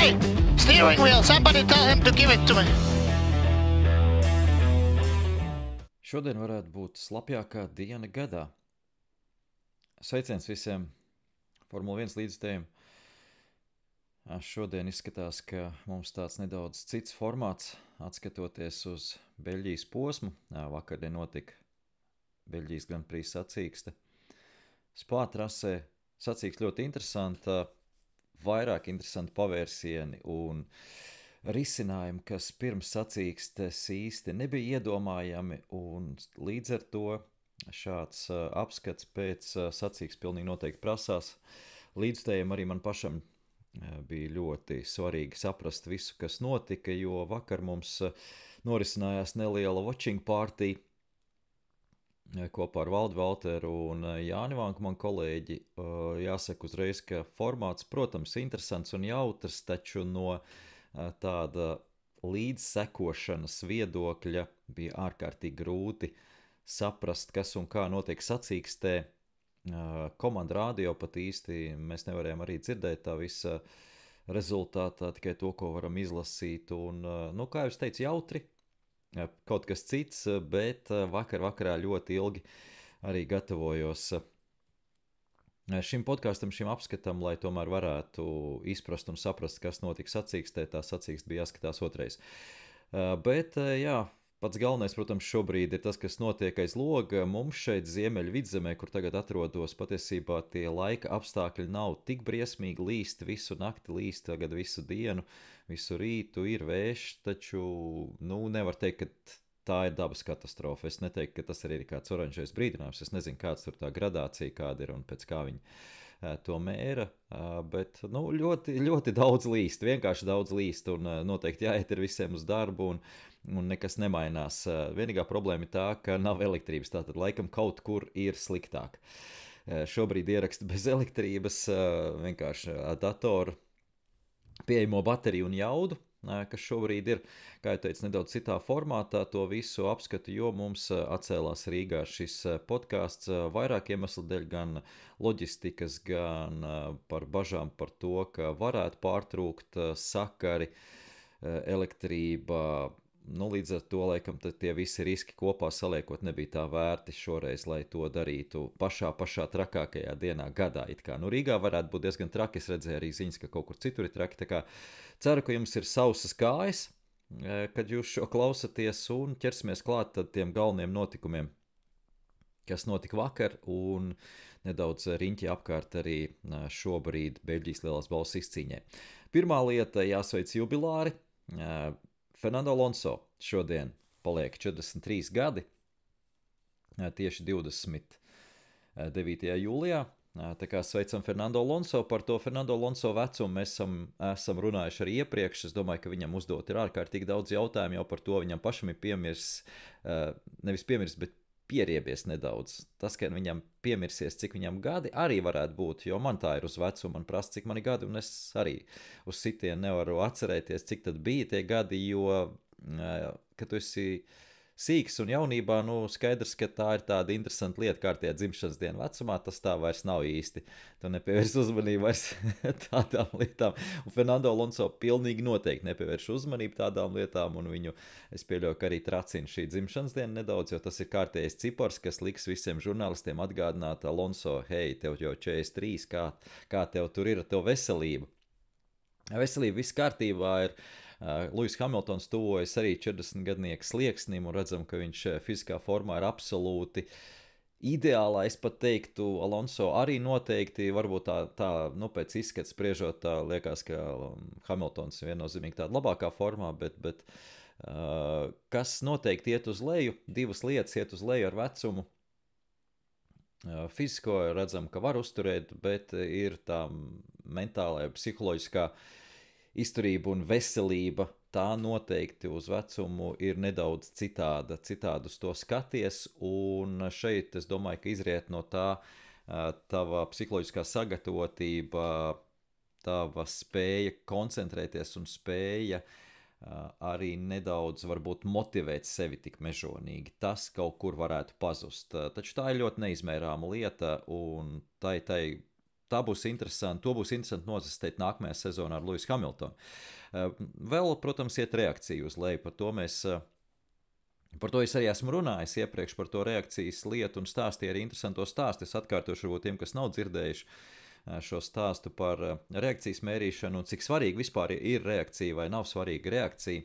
Hey! Steering wheel! Somebody tell him to give it to me! Šodien varētu būt slapjākā diena gadā. Sveiciens visiem Formula 1 līdzstājiem. Šodien izskatās, ka mums tāds nedaudz cits formāts, atskatoties uz Beļģijas posmu. Vakardien notika Beļģijas Grand Prix sacīkste. Spā trasē sacīkste ļoti interesanta, vairāk interesanti pavērsieni un risinājumi, kas pirms sacīkstes īsti nebija iedomājami, un līdz ar to šāds apskats pēc sacīkstes pilnīgi noteikti prasās. Līdzstājiem arī man pašam bija ļoti svarīgi saprast visu, kas notika, jo vakar mums norisinājās neliela watching party kopā ar Valdu Valteru un Jāni Vanku, man kolēģi. Jāsaka uzreiz, ka formāts, protams, interesants un jautrs, taču no tāda līdzsekošanas viedokļa bija ārkārtīgi grūti saprast, kas un kā notiek sacīkstē. Komanda rādio pat īsti mēs nevarējām arī dzirdēt tā visa rezultātā, tikai to, ko varam izlasīt. Un, kā jau es teicu, jautri, kaut kas cits, bet vakarā ļoti ilgi arī gatavojos šim podkastam, šim apskatam, lai tomēr varētu izprast un saprast, kas notika sacīkstē. Tā sacīkste bija jāskatās otrais. Bet, jā, pats galvenais, protams, šobrīd ir tas, kas notiek aiz loga. Mums šeit Ziemeļvidzemē, kur tagad atrodos, patiesībā tie laika apstākļi nav tik briesmīgi, līst visu nakti, līst tagad visu dienu, visu rītu, ir vējš, taču, nevar teikt, ka tā ir dabas katastrofa. Es neteiktu, ka tas arī ir kāds oranžais brīdinājums. Es nezinu, kāds tur tā gradācija kāda ir un pēc kā viņi to mēra, bet ļoti, ļoti daudz līst, vienkārši daudz līst, un noteikti jāiet ir visiem uz darbu, un nekas nemainās. Vienīgā problēma ir tā, ka nav elektrības, tātad laikam kaut kur ir sliktāk. Šobrīd ierakstu bez elektrības, vienkārši datoru, pieejamo bateriju un jaudu, kas šobrīd ir, kā jau teicu, nedaudz citā formātā, to visu apskatu, jo mums atcēlās Rīgā šis podcasts vairāk iemeslu dēļ, gan loģistikas, gan par bažām par to, ka varētu pārtrūkt sakari, elektrība. Līdz ar to, laikam, tie visi riski kopā saliekot nebija tā vērti šoreiz, lai to darītu pašā trakākajā dienā gadā. Rīgā varētu būt diezgan traki, es redzēju arī ziņas, ka kaut kur citur ir traki, tā kā ceru, ka jums ir sausas kājas, kad jūs šo klausaties, un ķersimies klāt tad tiem galveniem notikumiem, kas notika vakar, un nedaudz riņķi apkārt arī šobrīd Beļģijas lielās balvas izcīņē. Pirmā lieta, jāsveic jubilāri. Fernando Alonso šodien paliek 43 gadi, tieši 29. jūlijā. Tā kā sveicam Fernando Alonso. Par to Fernando Alonso vecumu mēs esam runājuši arī iepriekš. Es domāju, ka viņam uzdot ir ārkārtīgi daudz jautājumu, jau par to viņam pašam ir nevis piemirst, bet pieriebies nedaudz. Tas, ka viņam piemirsies, cik viņam gadi, arī varētu būt, jo man tā ir uz vecumu, man prasa, cik mani gadi, un es arī uz sitienu nevaru atcerēties, cik tad bija tie gadi, jo, kad tu esi sīks un jaunībā, skaidrs, ka tā ir tāda interesanta lieta kārtējā dzimšanas dienu vecumā, tas tā vairs nav īsti. Tu nepievērš uzmanību vairs tādām lietām. Un Fernando Alonso pilnīgi noteikti nepievērš uzmanību tādām lietām, un viņu, es pieļauju, ka arī tracina šī dzimšanas diena nedaudz, jo tas ir kārtējais cipars, kas liks visiem žurnālistiem atgādināt: Alonso, hei, tev jau 43, kā tev tur ir, tev veselība. Veselība viss kārtībā ir. Lewis Hamiltons tuvojas arī 40-gadnieka slieksnim, un redzam, ka viņš fiziskā formā ir absolūti ideālā. Es pat teiktu, Alonso arī noteikti, varbūt tā pēc izskats spriežot, tā liekas, ka Hamiltons ir viennozīmīgi tāda labākā formā, bet kas noteikti iet uz leju, divas lietas iet uz leju ar vecumu. Fizisko redzam, ka var uzturēt, bet ir tā mentālā, psiholoģiskā izturība un veselība, tā noteikti uz vecumu ir nedaudz citāda uz to skaties, un šeit es domāju, ka izriet no tā tava psiholoģiskā sagatavotība, tava spēja koncentrēties un spēja arī nedaudz varbūt motivēt sevi tik mežonīgi. Tas kaut kur varētu pazust. Taču tā ir ļoti neizmērāma lieta, un tai to būs interesanti nozastēt nākamajā sezonā ar Lewisu Hamiltonu. Vēl, protams, iet reakcija uz leju, par to es arī esmu runājis iepriekš par to reakcijas lietu un stāstīju arī interesanto stāstu. Es atkārtošu varbūt tiem, kas nav dzirdējuši šo stāstu par reakcijas mērīšanu un cik svarīgi vispār ir reakcija vai nav svarīga reakcija.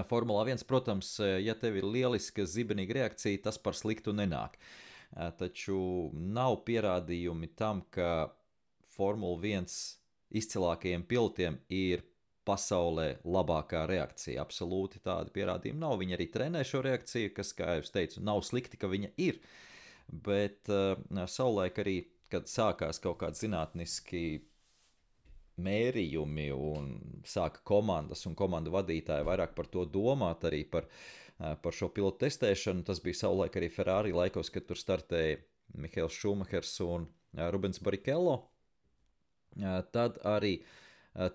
Formulā 1, protams, ja tev ir lieliska zibenīga reakcija, tas par sliktu nenāk. Taču nav pierādījumi tam, ka Formula 1 izcilākajiem pilotiem ir pasaulē labākā reakcija. Absolūti tādi pierādījumi nav. Viņi arī trenē šo reakciju, kas, kā jau teicu, nav slikti, ka viņa ir. Bet savulaik arī, kad sākās kaut kādi zinātniski mērījumi un sāka komandas un komandu vadītāji vairāk par to domāt, arī par šo pilotu testēšanu, tas bija savulaik arī Ferrari laikos, kad tur startēja Mihails Šumahers un Rubens Barrichello. Tad arī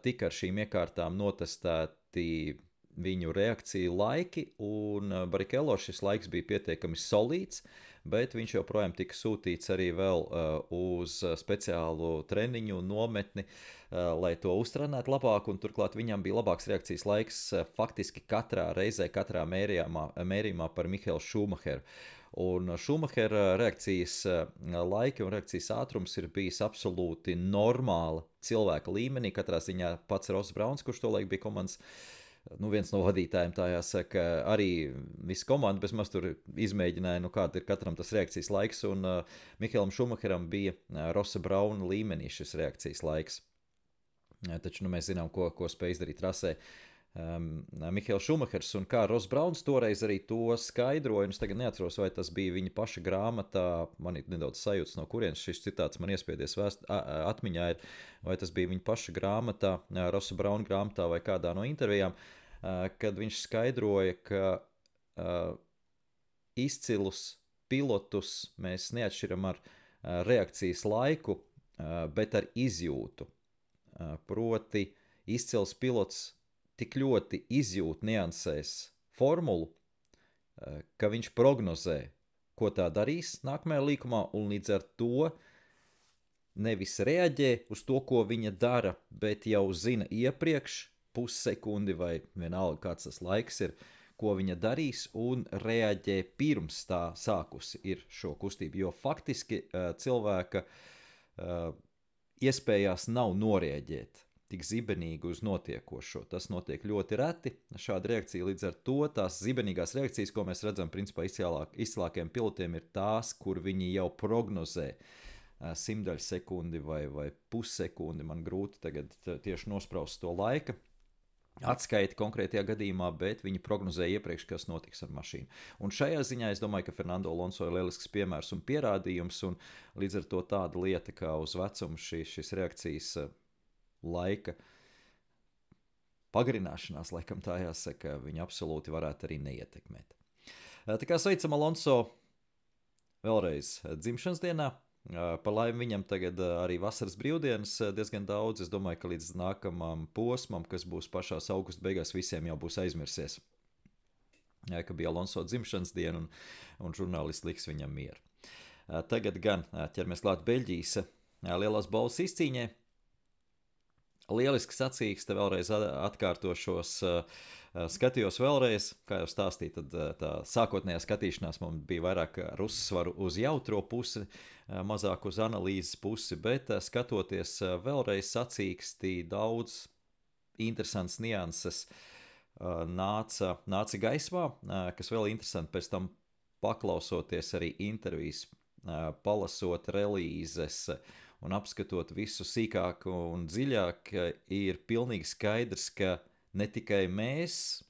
tika ar šīm iekārtām notestēti viņu reakciju laiki, un Barrichello šis laiks bija pietiekami solīts, bet viņš joprojām tika sūtīts arī vēl uz speciālu treniņu nometni, lai to uztrenētu labāk, un turklāt viņam bija labāks reakcijas laiks faktiski katrā reizē, katrā mērījumā par Mihailu Šumacheru. Un Šumahera reakcijas laiki un reakcijas ātrums ir bijis absolūti normāla cilvēka līmenī. Katrā ziņā pats Ross Brauns, kurš tolaik bija komandas viens no vadītājiem, tā jāsaka, arī visa komanda bez maz tur izmēģināja, kāda ir katram tas reakcijas laiks, un Mihailam Šumacheram bija Rossa Brauna līmenī šis reakcijas laiks. Taču mēs zinām, ko spēj izdarīt trasē Mihails Šumahers, un kā Ross Brauns toreiz arī to skaidroja, un es tagad neatceros, vai tas bija viņa paša grāmatā, man ir nedaudz sajūtas, no kurienes šis citāts man iespiedies atmiņā ir, vai tas bija viņa paša grāmatā, Rossa Brauna grāmatā vai kādā no intervijām, kad viņš skaidroja, ka izcilus pilotus mēs neatšķiram ar reakcijas laiku, bet ar izjūtu. Proti, izcils pilots tik ļoti izjūt niansēs formulu, ka viņš prognozē, ko tā darīs nākamajā līkumā, un līdz ar to nevis reaģē uz to, ko viņa dara, bet jau zina iepriekš pussekundi vai vienalga kāds tas laiks ir, ko viņa darīs, un reaģē pirms tā sākusi ir šo kustību, jo faktiski cilvēka iespējās nav norēģēt tik zibenīgi uz notiekošo. Tas notiek ļoti reti, šāda reakcija, līdz ar to tās zibenīgās reakcijas, ko mēs redzam, principā izcilākajiem pilotiem, ir tās, kur viņi jau prognozē simtdaļu sekundi vai pussekundi, man grūti tagad tieši nospraust to laika atskaiti konkrētajā gadījumā, bet viņi prognozē iepriekš, kas notiks ar mašīnu. Un šajā ziņā es domāju, ka Fernando Alonso ir lielisks piemērs un pierādījums, un līdz ar to tāda lieta, kā uz vecumu šis reakcijas laika pagarināšanās, laikam tā jāsaka, viņa absolūti varētu arī neietekmēt. Tā kā sveicam Alonso vēlreiz dzimšanas dienā. Par laimi viņam tagad arī vasaras brīvdienas diezgan daudz. Es domāju, ka līdz nākamam posmam, kas būs pašās augusta beigās, visiem jau būs aizmirsies, ka bija Alonso dzimšanas diena un žurnālisti liks viņam mieru. Tagad gan ķeramies klāt Beļģijas lielās balvas izcīņai. Lieliski sacīkste, vēlreiz atkārtošos, skatījos vēlreiz, kā jau stāstīju, tad tā sākotnējā skatīšanās man bija vairāk ar uzsvaru uz jautro pusi, mazāk uz analīzes pusi, bet skatoties vēlreiz sacīkstī daudz interesants nianses nāca gaismā, kas vēl interesanti pēc tam paklausoties arī intervijas, palasot relīzes, un apskatot visu sīkāk un dziļāk, ir pilnīgi skaidrs, ka ne tikai mēs,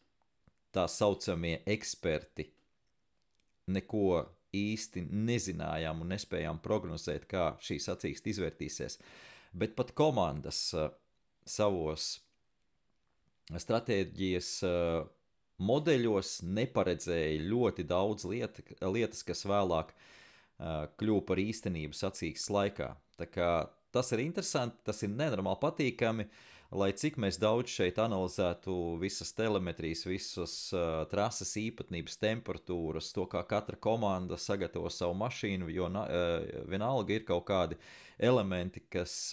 tā saucamie eksperti, neko īsti nezinājām un nespējām prognozēt, kā šī sacīkste izvērtīsies, bet pat komandas savos stratēģijas modeļos neparedzēja ļoti daudz lietas, kas vēlāk kļuva par īstenību sacīkstes laikā. Tā kā tas ir interesanti, tas ir nenormāli patīkami, lai cik mēs daudz šeit analizētu visas telemetrijas, visas trases īpatnības, temperatūras, to, kā katra komanda sagatavo savu mašīnu, jo vienalga ir kaut kādi elementi, kas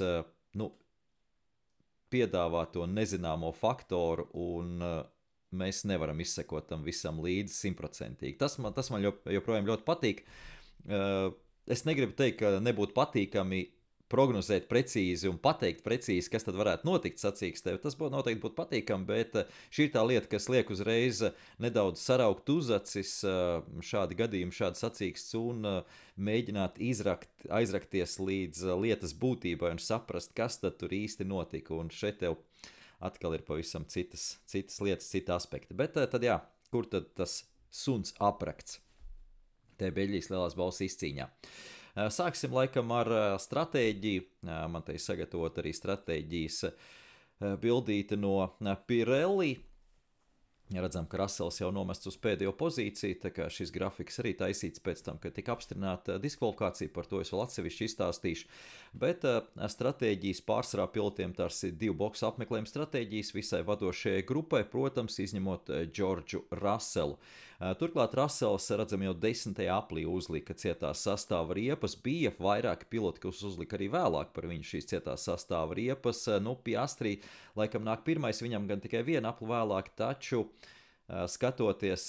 piedāvā to nezināmo faktoru, un mēs nevaram izsekot tam visam līdzi 100%. Tas man joprojām ļoti patīk. Es negribu teikt, ka nebūtu patīkami prognozēt precīzi un pateikt precīzi, kas tad varētu notikt sacīkstē. Tas noteikti būtu patīkami, bet šī ir tā lieta, kas liek uzreiz nedaudz saraukt uzacis šādi gadījumi, šādi sacīksts un mēģināt aizrakties līdz lietas būtībai un saprast, kas tad tur īsti notika. Un šeit tev atkal ir pavisam citas lietas, cita aspekti. Bet tad jā, kur tad tas suns aprakts? Te Beļģijas lielās balvas izcīņā. Sāksim laikam ar stratēģiju. Man te ir sagatavot arī stratēģijas bildīte no Pirelli. Redzam, ka Russells jau nomests uz pēdējo pozīciju, tā kā šis grafiks arī taisīts pēc tam, kad tika apstiprināta diskvalifikācija, par to es vēl atsevišķi izstāstīšu. Bet stratēģijas pārsvarā pilotiem tās ir 2 boksu apmeklējuma stratēģijas visai vadošajai grupai, protams, izņemot Džordžu Russellu. Turklāt Russells, redzam, jau 10. aprīlī uzlika cietās sastāva riepas, bija vairāki piloti, kas uzlika arī vēlāk par viņu šīs cietās sastāva riepas. Piastri laikam nāk pirmais, viņam gan tikai 1 apli vēlāk, taču skatoties,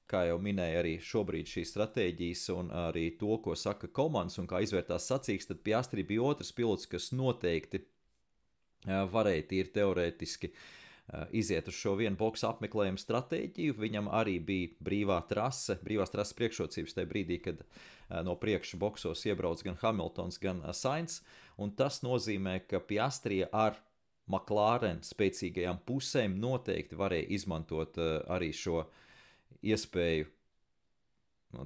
kā jau minēja arī šobrīd šīs stratēģijas un arī to, ko saka komandas un kā izvērtās sacīks, tad Piastri bija otrs pilots, kas noteikti varēja tīri teorētiski iziet uz šo vienu boksu apmeklējumu stratēģiju. Viņam arī bija brīvās trases priekšrocības tajā brīdī, kad no priekšu boksos iebrauc gan Hamiltons, gan Sainz, un tas nozīmē, ka Piastri ar McLaren spēcīgajām pusēm noteikti varēja izmantot arī šo iespēju,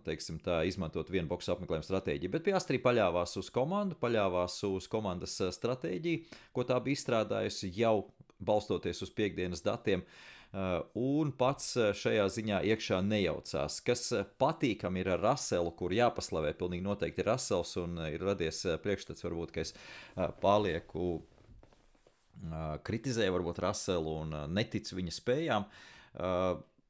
teiksim tā, izmantot vienu boksu apmeklējumu stratēģiju. Bet Piastri paļāvās uz komandu, paļāvās uz komandas stratēģiju, ko tā bija izstrādājusi jau balstoties uz piekdienas datiem, un pats šajā ziņā iekšā nejaucās. Kas patīkam ir ar Russellu, kur jāpaslavē pilnīgi noteikti ir Russells, un ir radies priekšstats varbūt, ka es pārlieku kritizēju varbūt Russellu un neticu viņa spējām.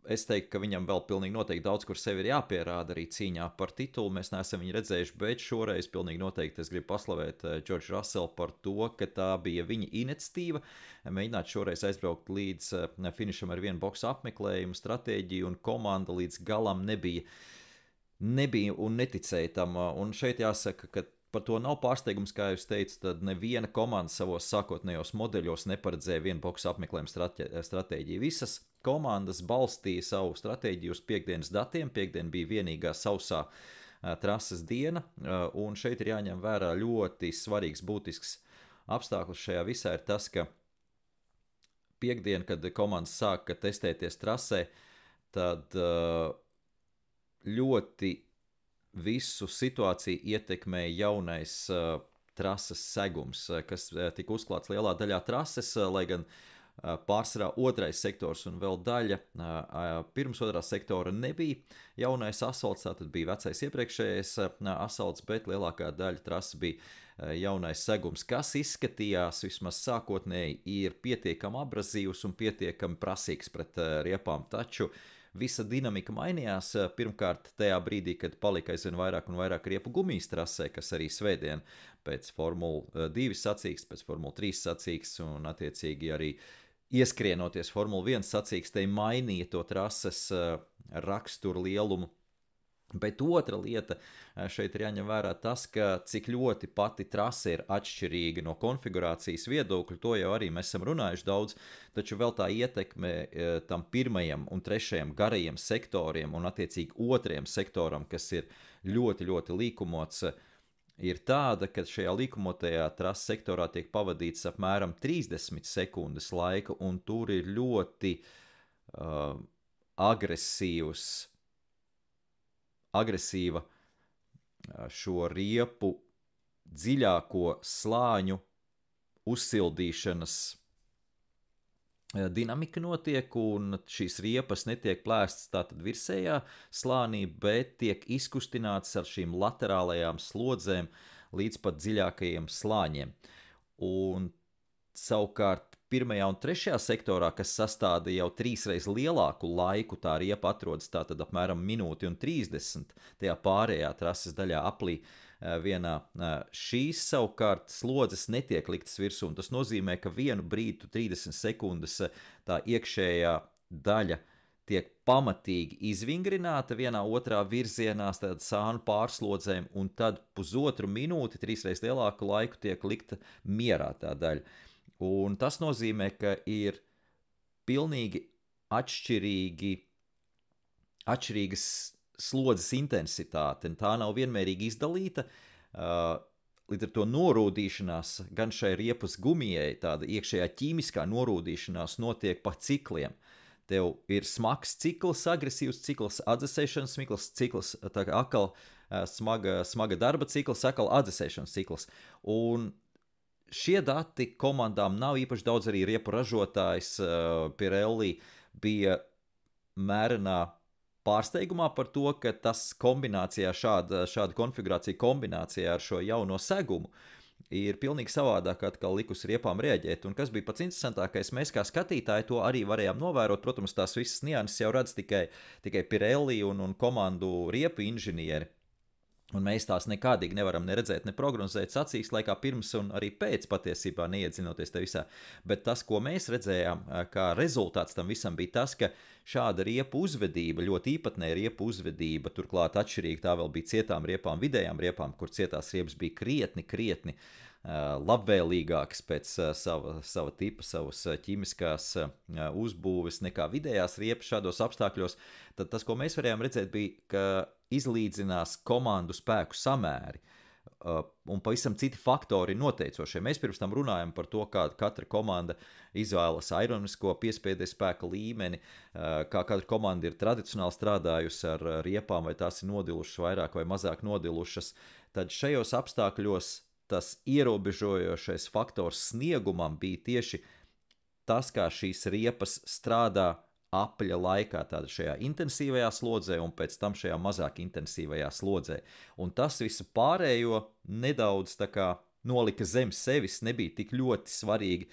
Es teiktu, ka viņam vēl pilnīgi noteikti daudz, kur sevi ir jāpierāda arī cīņā par titulu. Mēs neesam viņu redzējuši, bet šoreiz pilnīgi noteikti es gribu paslavēt Džordžu Russellu par to, ka tā bija viņa iniciatīva. Mēģināt šoreiz aizbraukt līdz finišam ar vienu boksu apmeklējumu stratēģiju, un komanda līdz galam nebija un neticēja tam. Un šeit jāsaka, ka par to nav pārsteigums, kā jūs teicu, tad neviena komanda savos sākotnējos modeļos neparedzēja vienu boksu apmeklējumu stratēģiju. Visas komandas balstīja savu stratēģiju uz piekdienas datiem. Piekdiena bija vienīgā sausā trases diena, un šeit ir jāņem vērā ļoti svarīgs, būtisks apstākļus šajā visā ir tas, ka piekdiena, kad komandas sāka testēties trasē, tad ļoti visu situāciju ietekmēja jaunais trases segums, kas tika uzklāts lielā daļā trases, lai gan pārsvarā otrais sektors un vēl daļa pirms otrā sektora nebija jaunais asfalts, tātad bija vecais iepriekšējais asfalts, bet lielākā daļa trasa bija jaunais segums, kas izskatījās vismaz sākotnēji ir pietiekami abrazīvs un pietiekami prasīgs pret riepām, taču visa dinamika mainījās pirmkārt tajā brīdī, kad palika aizvien vairāk un vairāk riepu gumijas trasē, kas arī svētdien pēc Formula 2 sacīksts, pēc Formula 3 sacīksts un attiecīgi arī ieskrienoties Formula 1 sacīkstei mainīja to trases raksturu lielumu. Bet otra lieta šeit ir jāņem vērā tas, ka cik ļoti pati trase ir atšķirīga no konfigurācijas viedokļa, to jau arī mēs esam runājuši daudz, taču vēl tā ietekme tam pirmajam un trešajam garajiem sektoriem un attiecīgi otrajam sektoram, kas ir ļoti, ļoti līkumots, ir tāda, ka šajā līkumotajā trases sektorā tiek pavadīts apmēram 30 sekundes laika, un tur ir ļoti agresīva šo riepu dziļāko slāņu uzsildīšanas dinamika notiek, un šīs riepas netiek plēstas tātad virsējā slānī, bet tiek izkustināts ar šīm laterālajām slodzēm līdz pat dziļākajiem slāņiem. Un savukārt pirmajā un trešajā sektorā, kas sastāda jau 3 reizes lielāku laiku, tā riepa atrodas tātad apmēram minūti un 30 tajā pārējā trases daļā aplī vienā. Šīs savukārt slodzes netiek liktas virsū, un tas nozīmē, ka vienu brīdi 30 sekundes tā iekšējā daļa tiek pamatīgi izvingrināta vienā otrā virzienā, tātad sānu pārslodzēm, un tad pusotru minūti, 3 reizes lielāku laiku tiek likta mierā tā daļa. Un tas nozīmē, ka ir pilnīgi atšķirīgas slodzes intensitāte, un tā nav vienmērīgi izdalīta. Līdz ar to norūdīšanās gan šai riepas gumijai, tāda iekšējā ķīmiskā norūdīšanās notiek pa cikliem. Tev ir smags cikls, agresīvs cikls, atdzesēšanas cikls, tā kā atkal smaga darba cikls, atkal atdzesēšanas cikls. Un šie dati komandām nav īpaši daudz, arī riepu ražotājs Pirelli bija mērenā pārsteigumā par to, ka tas kombinācijā, šāda konfigurācija kombinācijā ar šo jauno segumu ir pilnīgi savādāk atkal likus riepām rēģēt. Un kas bija pats interesantākais, mēs kā skatītāji to arī varējām novērot. Protams, tās visas nianses jau redz tikai Pirelli un komandu riepu inženieri. Un mēs tās nekādīgi nevaram neredzēt, ne prognozēt sacīkst laikā pirms un arī pēc patiesībā neiedzinoties te visā. Bet tas, ko mēs redzējām, kā rezultāts tam visam bija tas, ka šāda riepu uzvedība, ļoti īpatnēja riepu uzvedība, turklāt atšķirīgi tā vēl bija cietām riepām, vidējām riepām, kur cietās riepas bija krietni labvēlīgākas pēc sava tipa, savas ķīmiskās uzbūves nekā vidējās riepas šādos apstākļos, tad tas, ko mēs varējām redzēt, bija, ka izlīdzinās komandu spēku samēri un pavisam citi faktori noteicošie. Mēs pirms tam runājam par to, kā katra komanda izvēlas aeronisko piespiedes spēka līmeni, kā katra komanda ir tradicionāli strādājusi ar riepām, vai tās ir nodilušas vairāk vai mazāk nodilušas. Tad šajos apstākļos tas ierobežojošais faktors sniegumam bija tieši tas, kā šīs riepas strādā apļa laikā, tāda šajā intensīvajā slodzē un pēc tam šajā mazāk intensīvajā slodzē. Un tas visu pārējo nedaudz tā kā nolika zem sevis, nebija tik ļoti svarīgi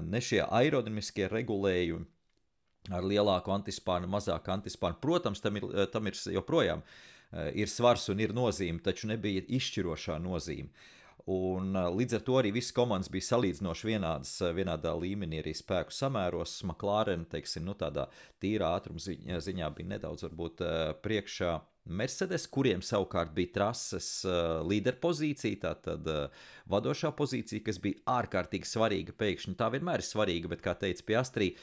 ne šie aerodinamiskie regulējumi ar lielāku antispānu, mazāku antispānu. Protams, tam ir joprojām ir svars un ir nozīme, taču nebija izšķirošā nozīme. Un līdz ar to arī visas komandas bija salīdzinoši vienādā līmenī arī spēku samēros. McLaren, teiksim, tādā tīrā ātruma ziņā bija nedaudz varbūt priekšā Mercedes, kuriem savukārt bija trases līderpozīcija, tātad vadošā pozīcija, kas bija ārkārtīgi svarīga pēkšņi. Tā vienmēr ir svarīga, bet, kā teica Piastri,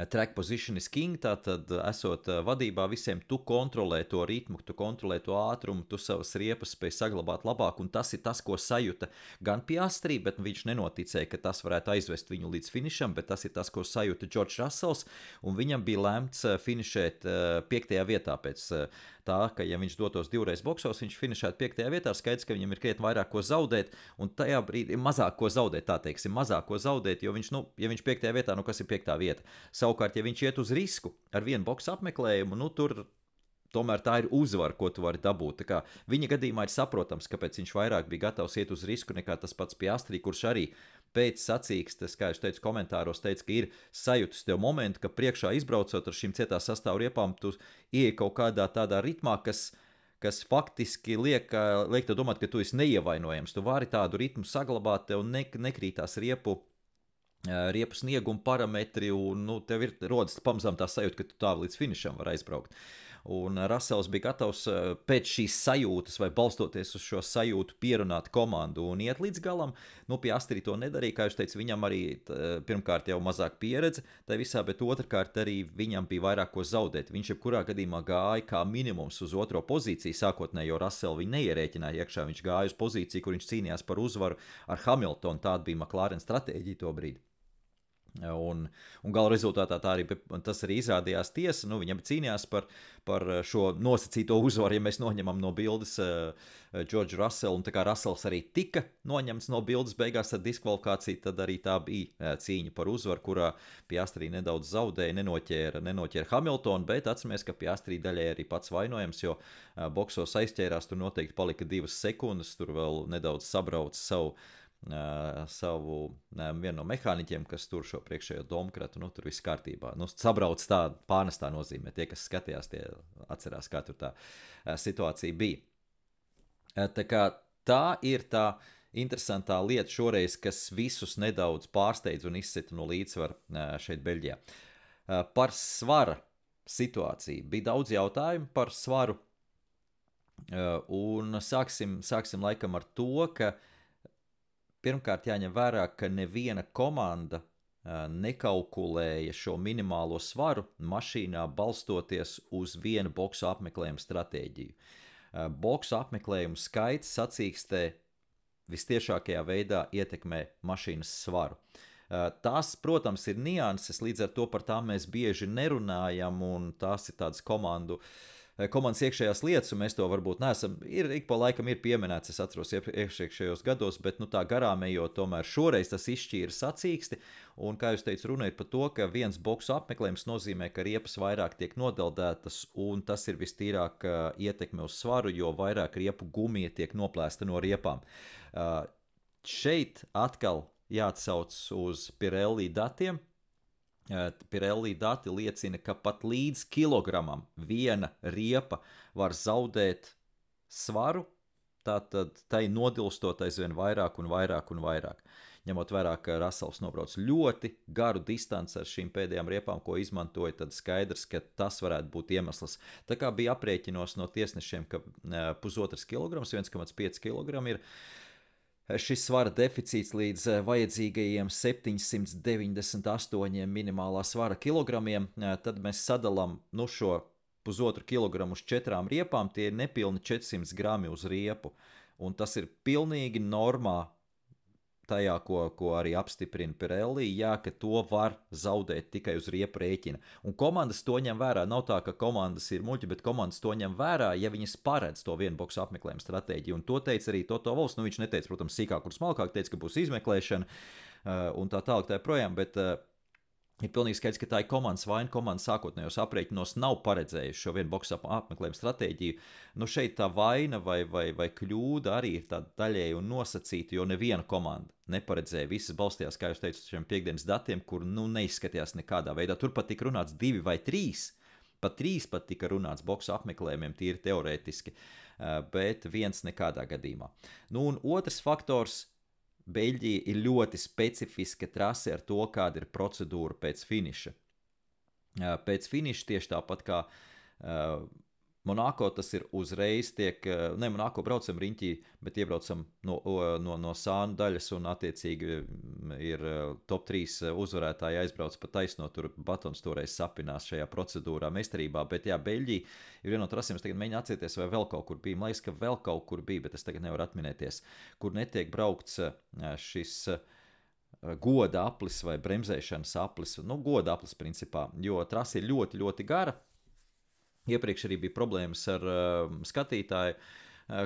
track position is king, tātad esot vadībā visiem, tu kontrolē to ritmu, tu kontrolē to ātrumu, tu savas riepas spēj saglabāt labāk, un tas ir tas, ko sajūta gan Piastri, bet viņš nenoticēja, ka tas varētu aizvest viņu līdz finišam, bet tas ir tas, ko sajūta George Russells, un viņam bija lemts finišēt 5. vietā pēc tā, ka ja viņš dotos 2 reizes boksos, viņš finišētu 5. vietā, skaidrs, ka viņam ir krietni vairāk ko zaudēt, un tajā brīdī mazāk ko zaudēt, tā teiksim, mazāk ko zaudēt, jo viņš, ja viņš 5. vietā, kas ir 5. vieta? Savukārt, ja viņš iet uz risku ar vienu boksu apmeklējumu, tur tomēr tā ir uzvara, ko tu vari dabūt. Tā kā viņa gadījumā ir saprotams, kāpēc viņš vairāk bija gatavs iet uz risku nekā tas pats Piastri, kurš arī pēc sacīkstes, kā es teicu komentāros, teica, ka ir sajūtas tev momentu, ka priekšā izbraucot ar šīm cietā sastāvu riepām, tu ieej kaut kādā tādā ritmā, kas faktiski liek tev domāt, ka tu esi neievainojams. Tu vari tādu ritmu saglabāt, tev nekrītās riepu snieguma parametri, un tev ir rodas pamazām tā sajūta, ka tu tā līdz finišam var aizbraukt. Un Russells bija gatavs pēc šīs sajūtas vai balstoties uz šo sajūtu pierunāt komandu un iet līdz galam. Piastri to nedarīja, kā jūs teicu, viņam arī pirmkārt jau mazāk pieredze tā visā, bet otrkārt arī viņam bija vairāk ko zaudēt. Viņš jebkurā gadījumā gāja kā minimums uz otro pozīciju sākotnēji, jo Russell viņu neierēķināja iekšā, viņš gāja uz pozīciju, kur viņš cīnījās par uzvaru ar Hamiltonu, tāda bija McLaren stratēģija to brīdi. Un gala rezultātā tas arī izrādījās tiesa. Viņam cīnījās par šo nosacīto uzvaru, ja mēs noņemam no bildes George Russell, un tā kā Russells arī tika noņemts no bildes beigās ar diskvalifikāciju, tad arī tā bija cīņa par uzvaru, kurā Piastri nedaudz zaudēja, nenoķēra Hamiltonu, bet atceramies, ka Piastri daļai arī pats vainojams, jo boksos aizķērās, tur noteikti palika 2 sekundes, tur vēl nedaudz sabrauc savu vienu no mehāniķiem, kas tur šo priekšējo domkratu, tur viss kārtībā. Sabrauc tā, pārnestā nozīmē. Tie, kas skatījās, tie atcerās, kā tur tā situācija bija. Tā ir tā interesantā lieta šoreiz, kas visus nedaudz pārsteidz un izsita no līdzsvara šeit Beļģijā. Par svara situāciju. Bija daudz jautājumu par svaru, un sāksim laikam ar to, ka pirmkārt jāņem vērā, ka neviena komanda nekalkulēja šo minimālo svaru mašīnā balstoties uz vienu boksu apmeklējumu stratēģiju. Boksu apmeklējumu skaits sacīkstē vistiešākajā veidā ietekmē mašīnas svaru. Tās, protams, ir nianses, līdz ar to par tām mēs bieži nerunājam, un tās ir tādas komandas iekšējās lietas, un mēs to varbūt neesam, ik pa laikam ir pieminēts, es atceros iepriekšējos gados, bet tā garām ejot, tomēr šoreiz tas izšķīra sacīksti, un, kā jūs teicu, runājot par to, ka viens boksu apmeklējums nozīmē, ka riepas vairāk tiek nodeldētas, un tas ir vistīrāk ietekme uz svaru, jo vairāk riepu gumija tiek noplēsta no riepām. Šeit atkal jāatsauc uz Pirelli datiem. Pirelli dati liecina, ka pat līdz kilogramam viena riepa var zaudēt svaru, tātad tai nodilstot aizvien vairāk un vairāk un vairāk. Ņemot vērā, ka Russells nobrauc ļoti garu distanci ar šīm pēdējām riepām, ko izmantoja, tad skaidrs, ka tas varētu būt iemesls. Tā kā bija aprēķinos no tiesnešiem, ka 1,5 kilograms, 1,5 kilogramu ir šis svara deficīts līdz vajadzīgajiem 798 minimālā svara kilogramiem, tad mēs sadalām šo 1,5 kilogramu uz 4 riepām, tie ir nepilni 400 grami uz riepu, un tas ir pilnīgi normā tajā, ko arī apstiprina Pirelli, ka to var zaudēt tikai uz riepu rēķina. Un komandas to ņem vērā. Nav tā, ka komandas ir muļķi, bet komandas to ņem vērā, ja viņas paredz to vienu boksu apmeklējumu stratēģiju. Un to teica arī Toto Wolffs. Viņš neteica, protams, sīkāk un smalkāk, teica, ka būs izmeklēšana un tā tālāk tā projām, bet ir pilnīgi skaidrs, ka tā ir komandas vaina. Komandas sākotnējos aprēķinos nav paredzējuši šo vienu boksu apmeklējumu stratēģiju. Šeit tā vaina vai kļūda arī ir tāda daļēji un nosacīta, jo neviena komanda neparedzēja. Visas balstījās, kā jūs teicat, šiem piekdienas datiem, kur neizskatījās nekādā veidā. Tur pat tika runāts 2 vai 3. Pat 3 tika runāts boksu apmeklējumiem, tīri teorētiski, bet 1 nekādā gadījumā. Un otrs faktors. Beļģija ir ļoti specifiska trase ar to, kāda ir procedūra pēc finiša. Pēc finiša tieši tāpat kā Monako, tas ir uzreiz Monako braucam riņķī, bet iebraucam no sānu daļas un attiecīgi ir top 3 uzvarētāji aizbrauc pa taisno, tur Batons toreiz sapinās šajā procedūrā meistarībā, bet Beļģija ir viena no trasēm, es tagad mēģinu atcerēties, vai vēl kaut kur bija, man liekas, ka vēl kaut kur bija, bet es tagad nevaru atminēties, kur netiek braukts šis goda aplis vai bremzēšanas aplis, goda aplis principā, jo trase ir ļoti, ļoti gara. Iepriekš arī bija problēmas ar skatītāju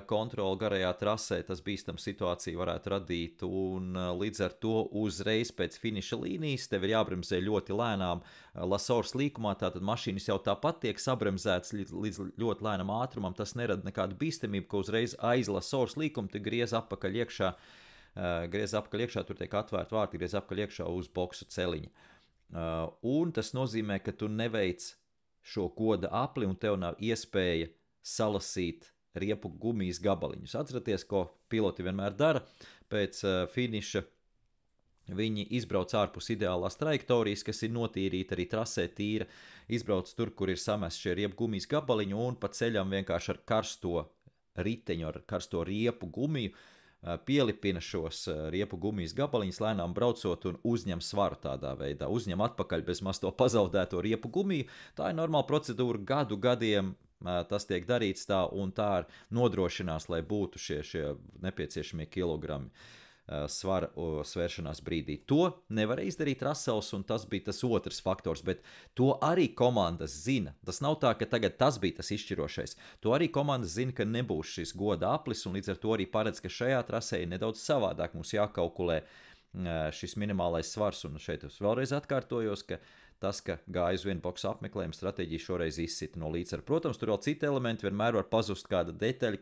kontroli garajā trasē, tas bīstam situāciju varētu radīt, un līdz ar to uzreiz pēc finiša līnijas tev ir jābremzē ļoti lēnām Lasors līkumā, tātad mašīnas jau tāpat tiek sabremzētas līdz ļoti lēnam ātrumam, tas nerada nekādu bīstamību, ka uzreiz aiz Lasors līkumu te griez apakaļ iekšā, tur tiek atvērti vārti, griez apakaļ iekšā uz boksu celiņa. Un tas nozīmē, ka tu neveic šo goda apli un tev nav iespēja salasīt riepu gumijas gabaliņus. Atceraties, ko piloti vienmēr dara pēc finiša. Viņi izbrauc ārpus ideālās trajektorijas, kas ir notīrīta arī trasē tīra, izbrauc tur, kur ir samest šie riepu gumijas gabaliņu un pa ceļam vienkārši ar karsto riteņu, ar karsto riepu gumiju pielipina šos riepu gumijas gabaliņus, lēnām braucot un uzņem svaru tādā veidā. Uzņem atpakaļ bez maz to pazaudēto riepu gumiju. Tā ir normāla procedūra, gadiem tas tiek darīts tā, un tā ir nodrošinās, lai būtu šie nepieciešamie kilogrami svara svēršanās brīdī. To nevarēja izdarīt Russells, un tas bija tas otrs faktors, bet to arī komandas zina. Tas nav tā, ka tagad tas bija tas izšķirošais. To arī komandas zina, ka nebūs šis goda aplis, un līdz ar to arī paredz, ka šajā trasē ir nedaudz savādāk. Mums jākalkulē šis minimālais svars, un šeit es vēlreiz atkārtojos, ka tas, ka gāja uz vienu boksu apmeklējumu, stratēģija šoreiz izsita no līdzsvara. Protams, tur vēl citi elementi, vienmēr var pazust kāda detaļa,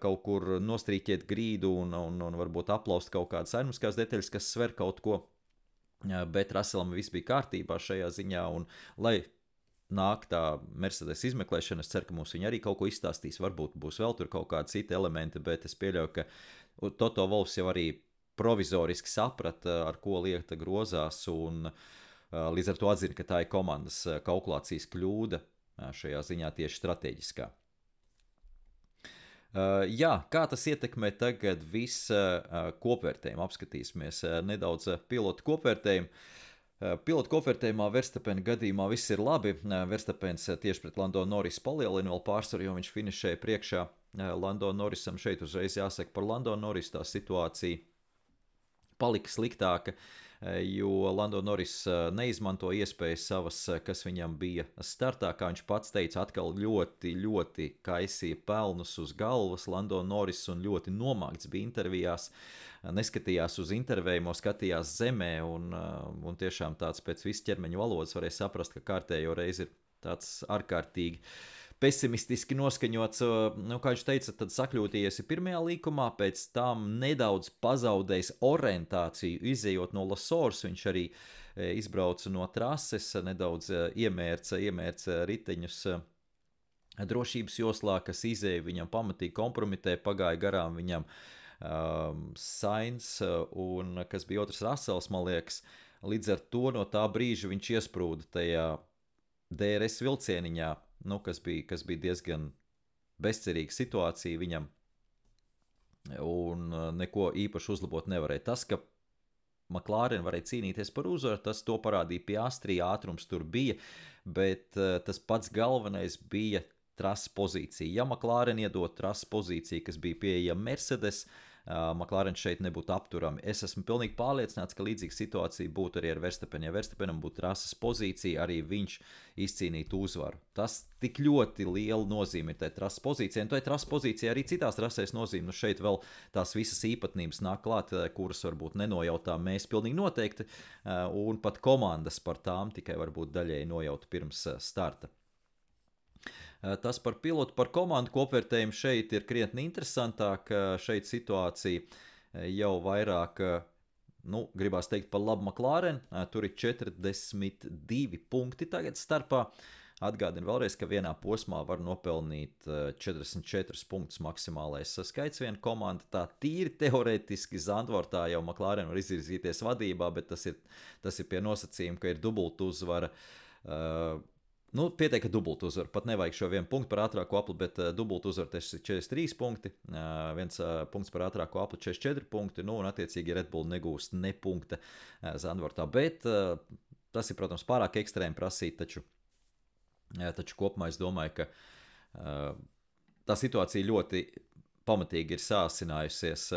kaut kur nostrīķēt grīdu un varbūt aplaust kaut kādas aizmuskās detaļas, kas sver kaut ko, bet Russellam viss bija kārtībā šajā ziņā, un lai nāk tā Mercedes izmeklēšana, es ceru, ka mums viņi arī kaut ko izstāstīs, varbūt būs vēl tur kaut kādi citi elementi, bet es pieļauju, ka Toto Wolffs jau arī provizoriski saprata, ar ko lieta grozās, un līdz ar to atzina, ka tā ir komandas kalkulācijas kļūda šajā ziņā tieši strateģiskā. Jā, kā tas ietekmē tagad visu kopvērtējumu? Apskatīsimies nedaudz pilotu kopvērtējumu. Pilotu kopvērtējumā Verstappena gadījumā viss ir labi. Verstappens tieši pret Lando Norrisu palielina vēl pārsvaru, jo viņš finišēja priekšā Lando Norrisam. Šeit uzreiz jāsaka par Lando Norrisu, tā situācija palika sliktāka, jo Lando Norris neizmanto iespējas savas, kas viņam bija startā, kā viņš pats teica, atkal ļoti, ļoti kaisīja pelnus uz galvas Lando Norris un ļoti nomākts bija intervijās, neskatījās uz intervējumu, skatījās zemē un tiešām tāds pēc visu ķermeņa valodas varēja saprast, ka kārtējo reizi ir tāds ārkārtīgi pesimistiski noskaņots, kā viņš teica, tad sakļūtījies pirmajā līkumā, pēc tam nedaudz pazaudējis orientāciju, izejot no Lasors, viņš arī izbrauca no trases, nedaudz iemērca riteņus drošības joslā, kas izēja viņam pamatīgi kompromitē, pagāja garām viņam Sainz un kas bija otrs Russells, man liekas, līdz ar to no tā brīža viņš iesprūda tajā DRS vilcieniņā, kas bija diezgan bezcerīga situācija viņam, un neko īpaši uzlabot nevarēja. Tas, ka McLaren varēja cīnīties par uzvaru, tas to parādīja Piastri, ātrums tur bija, bet tas pats galvenais bija trases pozīcija. Ja McLaren iedot trases pozīciju, kas bija pieejama Mercedes, McLaren šeit nebūtu apturami. Es esmu pilnīgi pārliecināts, ka līdzīga situācija būtu arī ar Verstappenu. Ja Verstappenam būtu trases pozīcija, arī viņš izcīnītu uzvaru. Tas tik ļoti liela nozīme ir tai trases pozīcijai, un tai trases pozīcijai arī citās trasēs nozīme. Šeit vēl tās visas īpatnības nāk klāt, kuras varbūt nenojautām mēs pilnīgi noteikti, un pat komandas par tām tikai varbūt daļēji nojauta pirms starta. Tas par pilotu, par komandu kopvērtējumu šeit ir krietni interesantāk. Šeit situācija jau vairāk, gribās teikt par labu McLaren. Tur ir 42 punkti tagad starpā. Atgādinu vēlreiz, ka vienā posmā var nopelnīt 44 punktus maksimālais skaits viena komanda. Tā tīri teorētiski Zandvortā jau McLaren var izvirzīties vadībā, bet tas ir pie nosacījuma, ka ir dubultu uzvara. Pietiek, ka dubultu uzvaru. Pat nevajag šo vienu punktu par ātrāko apli, bet dubultu uzvaru tas ir 43 punkti, viens punkts par ātrāko apli 44 punkti, un attiecīgi Red Bull negūst ne punkta Zandvortā. Bet tas ir, protams, pārāk ekstrēmi prasīt, taču kopumā es domāju, ka tā situācija ļoti pamatīgi ir sāsinājusies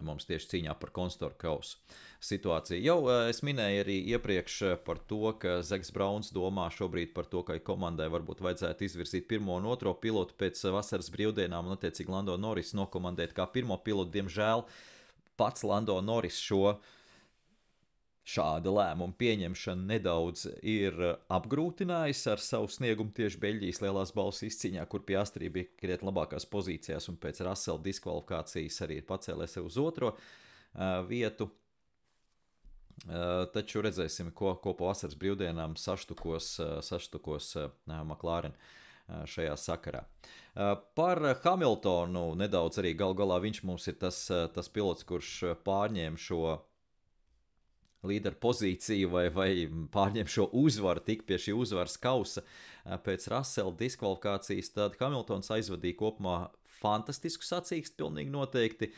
mums tieši cīņā par konstruktoru kausu situāciju. Jau es minēju arī iepriekš par to, ka Zaks Brauns domā šobrīd par to, ka komandai varbūt vajadzētu izvirzīt pirmo un otro pilotu pēc vasaras brīvdienām un attiecīgi Lando Norris nokomandēt kā pirmo pilotu. Diemžēl pats Lando Norris šāda lēmuma pieņemšana nedaudz ir apgrūtinājis ar savu sniegumu tieši Beļģijas lielās balvas izcīņā, kur Piastri bija krietni labākās pozīcijās un pēc Russell diskvalifikācijas arī ir pacēlēs sev uz otro vietu. Taču redzēsim, ko pa vasaras brīvdienām saštukos McLaren šajā sakarā. Par Hamiltonu nedaudz arī galā viņš mums ir tas pilots, kurš pārņēma šo līderu pozīciju vai pārņem šo uzvaru, tik pie šī uzvaras kausa pēc Russell diskvalifikācijas, tad Hamiltons aizvadīja kopumā fantastisku sacīkstu, pilnīgi noteikti.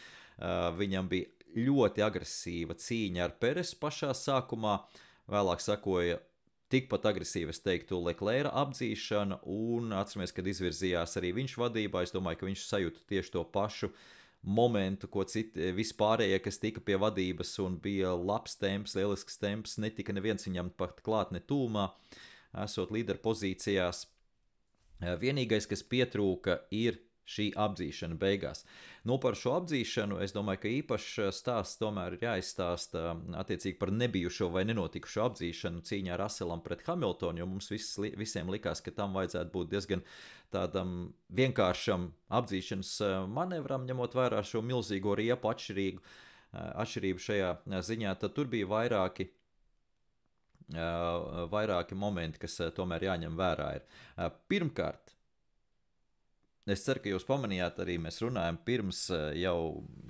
Viņam bija ļoti agresīva cīņa ar Peresu pašā sākumā, vēlāk sakoja tikpat agresīvi, es teiktu, Leclerca apdzīšana, un atceramies, kad izvirzījās arī viņš vadībā, es domāju, ka viņš sajūta tieši to pašu momentu, ko vispārējie, kas tika pie vadības un bija labs temps, lielisks temps, netika neviens viņam pat klāt ne tūmā, esot līderu pozīcijās. Vienīgais, kas pietrūka, ir šī apdzīšana beigās. Nu, par šo apdzīšanu es domāju, ka īpašs stāsts tomēr ir jāizstāsta attiecīgi par nebijušo vai nenotikušo apdzīšanu cīņā Russellam pret Hamiltonu, jo mums visiem likās, ka tam vajadzētu būt diezgan tādam vienkāršam apdzīšanas manevram, ņemot vērā šo milzīgo riepu atšķirību šajā ziņā, tad tur bija vairāki momenti, kas tomēr jāņem vērā ir. Pirmkārt, es ceru, ka jūs pamanījāt, arī mēs runājam pirms jau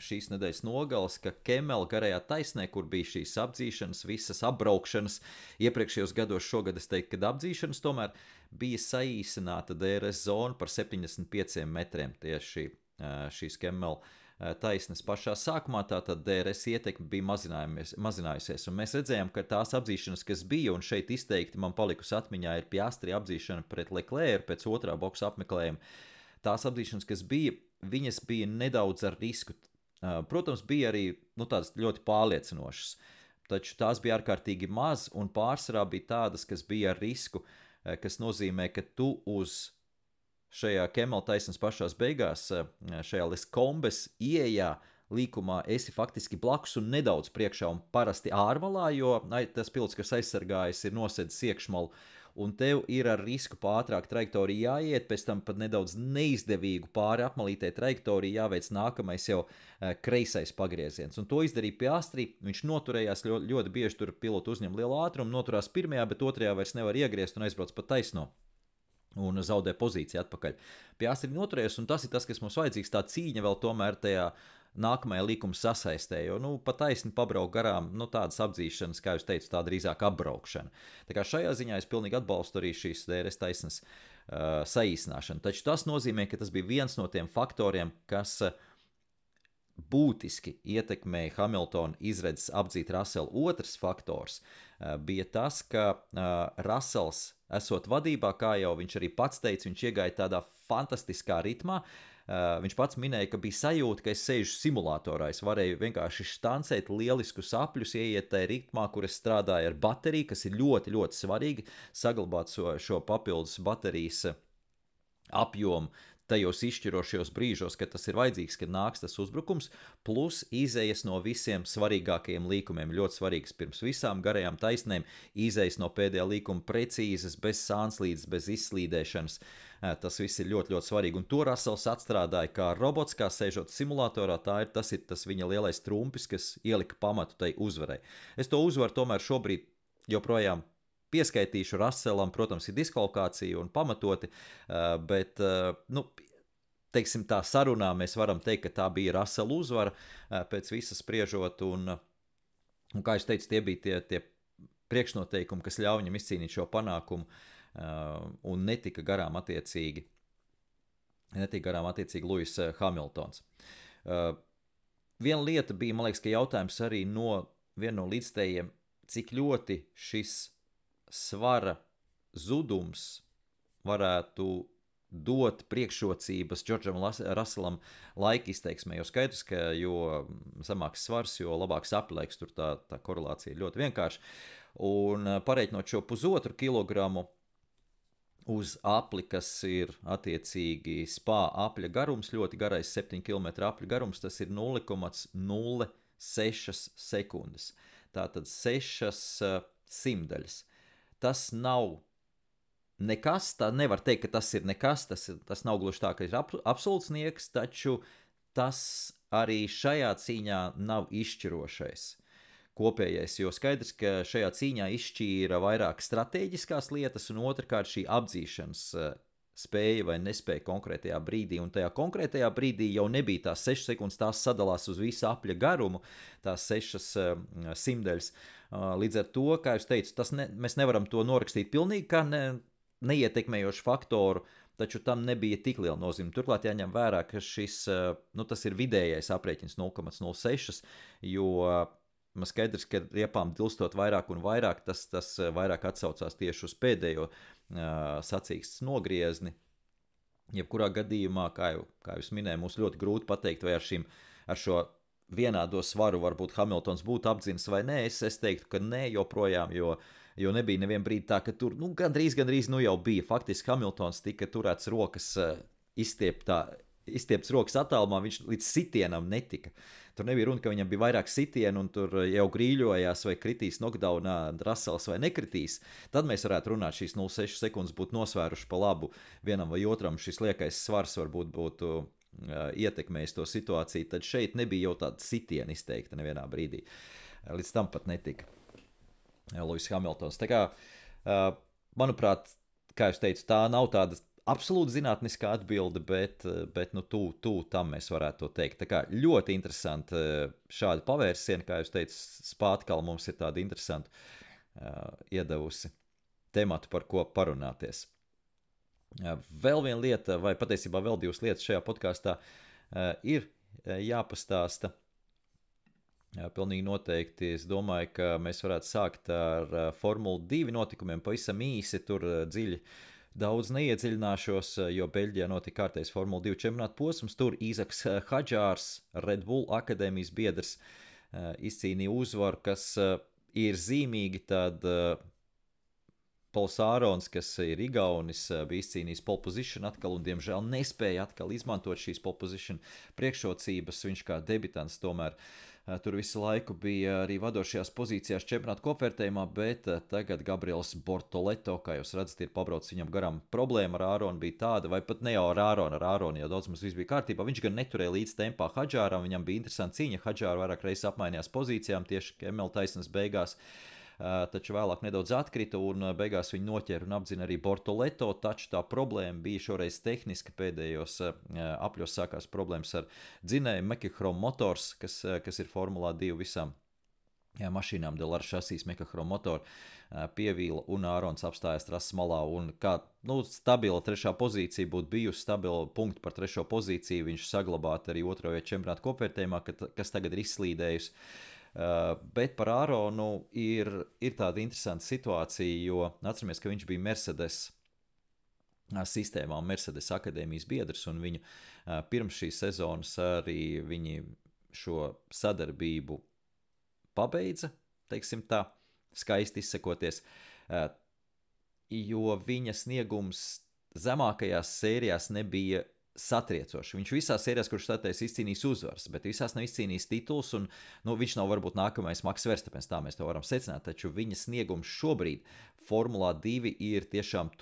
šīs nedēļas nogales, ka Kemmela garajā taisnē, kur bija šīs apdzīšanas, visas apbraukšanas, iepriekšējos gados šogad es teiktu, kad apdzīšanas tomēr bija saīsināta DRS zona par 75 metriem tieši šīs Kemmela taisnes pašā sākumā, tātad DRS ietekme bija mazinājusies, un mēs redzējām, ka tās apdzīšanas, kas bija, un šeit izteikti man palikusi atmiņā, ir Piastri apdzīšana pret Leclerc pēc otrā boksa apmeklējuma. Tās apdzīšanas, kas bija, viņas bija nedaudz ar risku. Protams, bija arī tādas ļoti pārliecinošas, taču tās bija ārkārtīgi maz, un pārsvarā bija tādas, kas bija ar risku, kas nozīmē, ka tu uz šajā Kemmela taisnes pašās beigās, šajā Leskombes ieejā līkumā esi faktiski blakus un nedaudz priekšā un parasti ārmalā, jo tas pilots, kas aizsargājas, ir nosēdis iekšmalu, un tev ir ar risku pātrāk trajektoriju jāiet, pēc tam pat nedaudz neizdevīgu pāri apmalītē trajektoriju jāveic nākamais jau kreisais pagrieziens. Un to izdarīja Piastri, viņš noturējās ļoti bieži, tur pilotu uzņem lielu ātrumu, noturās pirmajā, bet otrajā vairs nevar iegriezt un aizbrauc pa taisno un zaudē pozīciju atpakaļ. Piastri noturējas, un tas ir tas, kas mums vajadzīgs, tā cīņa vēl tomēr tajā nākamajā līkuma sasaistē, jo pa taisni pabrauk garām tādas apdzīšanas, kā jūs teicu, tā drīzāk apbraukšana. Tā kā šajā ziņā es pilnīgi atbalstu arī šīs DRS taisnes saīsināšanu. Taču tas nozīmē, ka tas bija viens no tiem faktoriem, kas būtiski ietekmēja Hamiltona izredzes apdzīt Russellu. Otrs faktors bija tas, ka Russells, esot vadībā, kā jau viņš arī pats teica, viņš iegāja tādā fantastiskā ritmā. Viņš pats minēja, ka bija sajūta, ka es sēžu simulatorā. Es varēju vienkārši štancēt lieliskus apļus, ieiet tajā ritmā, kur es strādāju ar bateriju, kas ir ļoti, ļoti svarīgi, saglabāt šo papildus baterijas apjomu tajos izšķirošajos brīžos, kad tas ir vajadzīgs, kad nāks tas uzbrukums, plus izējas no visiem svarīgākajiem līkumiem. Ļoti svarīgs pirms visām garajām taisnēm, izējas no pēdējā līkuma precīzes, bez sānslīdes, bez izslīdēšanas. Tas viss ir ļoti, ļoti svarīgi. Un to Russells atstrādāja kā robots, kā sēžot simulatorā. Tas ir tas viņa lielais trumpis, kas ielika pamatu tai uzvarai. Es to uzvaru tomēr šobrīd joprojām pieskaitīšu Russellam, protams, ir diskvalifikācija un pamatoti, bet, teiksim tā sarunā mēs varam teikt, ka tā bija Russella uzvara pēc visas spriežot, un kā es teicu, tie bija tie priekšnoteikumi, kas ļauj viņam izcīnīt šo panākumu, un netika garām attiecīgi Lewis Hamiltons. Viena lieta bija, man liekas, ka jautājums arī viena no līdzstējiem, cik ļoti šis svara zudums varētu dot priekšrocības Džordžam Russellam laika izteiksmē, jo skaidrs, ka jo zemāks svars, jo labāks apelēks, tur tā korelācija ir ļoti vienkārša. Un pareiķinot šo 1,5 kilogramu uz apli, kas ir attiecīgi Spa apļa garums, ļoti garais 7 km apļa garums, tas ir 0,06 sekundes. Tātad 6 simtaļas. Tas nav nekas, tā nevar teikt, ka tas ir nekas, tas nav gluži tā, ka ir absolūts nieks, taču tas arī šajā cīņā nav izšķirošais kopējais, jo skaidrs, ka šajā cīņā izšķīra vairāk stratēģiskās lietas, un otrkārt šī apdzīšanas spēja vai nespēja konkrētajā brīdī, un tajā konkrētajā brīdī jau nebija tās 6 sekundes, tās sadalās uz visu apļa garumu, tās 6 simtaļas. Līdz ar to, kā jūs teicu, mēs nevaram to norakstīt pilnīgi kā neietekmējošu faktoru, taču tam nebija tik liela nozīme. Turklāt jāņem vērā, ka tas ir vidējais aprēķins 0,06, jo skaidrs, ka riepām dilstot vairāk un vairāk, tas vairāk atsaucās tieši uz pēdējo sacīkstes nogriezni. Jebkurā gadījumā, kā jūs minēju, mums ļoti grūti pateikt, vai ar šo vienādo svaru varbūt Hamiltons būtu apdzinis vai nē. Es teiktu, ka nē joprojām, jo nebija nevien brīdi tā, ka tur gandrīz jau bija. Faktiski Hamiltons tika turēts rokas izstieptā izstiepts rokas attālumā, viņš līdz sitienam netika. Tur nebija runa, ka viņam bija vairāk sitienu un tur jau grīļojās vai kritīs knockdownā Russells vai nekritīs. Tad mēs varētu runāt, šīs 0,6 sekundes būtu nosvēruši pa labu vienam vai otram. Šis liekais svars varbūt būtu ietekmējis to situāciju. Tad šeit nebija jau tāda sitiena izteikta nevienā brīdī. Līdz tam pat netika Lewis Hamiltons. Tā kā, manuprāt, kā jūs teicu, tā nav tāda absolūti zinātniskā atbilde, bet nu, tuvu tam mēs varētu to teikt. Tā kā ļoti interesanti šādi pavērsieni, kā jūs teicu, Spātkala mums ir tāda interesanta iedevusi tematu, par ko parunāties. Vēl viena lieta, vai patiesībā vēl divas lietas šajā podkāstā ir jāpastāsta. Pilnīgi noteikti. Es domāju, ka mēs varētu sākt ar Formula 2 notikumiem pavisam īsi, tur dziļi daudz neiedziļināšos, jo Beļģijā notika kārtējs Formula 2 čempionāta posms. Tur Īzaks Hadžārs, Red Bull akadēmijas biedrs, izcīnīja uzvaru, kas ir zīmīgi. Tad Pols Ārons, kas ir igaunis, bija izcīnījis pole position atkal un, diemžēl, nespēja atkal izmantot šīs pole position priekšrocības. Viņš kā debitants tomēr tur visu laiku bija arī vadošajās pozīcijās čempionāta kopvērtējumā, bet tagad Gabriels Bortoleto, kā jūs redzat, ir pabraucis viņam garām. Problēma ar Āronu bija tāda, vai pat ne jau ar Āronu, jau daudz mums viss bija kārtībā. Viņš gan neturēja līdz tempā Hadžāram, viņam bija interesanti cīņa. Hadžāra vairāk reizes apmainījās pozīcijām tieši Kemela taisnas beigās. Taču vēlāk nedaudz atkrita un beigās viņu noķēra un apdzina arī Bortoleto, taču tā problēma bija šoreiz tehniska. Pēdējos apļos sākās problēmas ar dzinēju Mekahrom motors, kas ir Formulā 2 visām mašīnām dēļ ar šasīs Mekahrom motoru pievīla un Ārons apstājās trases malā un kā stabila trešā pozīcija būtu bijusi, stabila punktu par trešo pozīciju, viņš saglabātu arī otro vietu čempionāta kopvērtējumā, kas tagad ir izslīdējusi. Bet par Āronu ir tāda interesanta situācija, jo atceramies, ka viņš bija Mercedes sistēmā un Mercedes akadēmijas biedrs, un viņu pirms šīs sezonas arī viņi šo sadarbību pabeidza, teiksim tā, skaisti izsakoties, jo viņa sniegums zemākajās sērijās nebija satriecoši. Viņš visās sērijās, kurš startējis, izcīnījis uzvaras, bet visās nav izcīnījis tituls, un viņš nav varbūt nākamais Maks Verstapens, tā mēs to varam secināt, taču viņa sniegums šobrīd Formulā 2 ir tiešām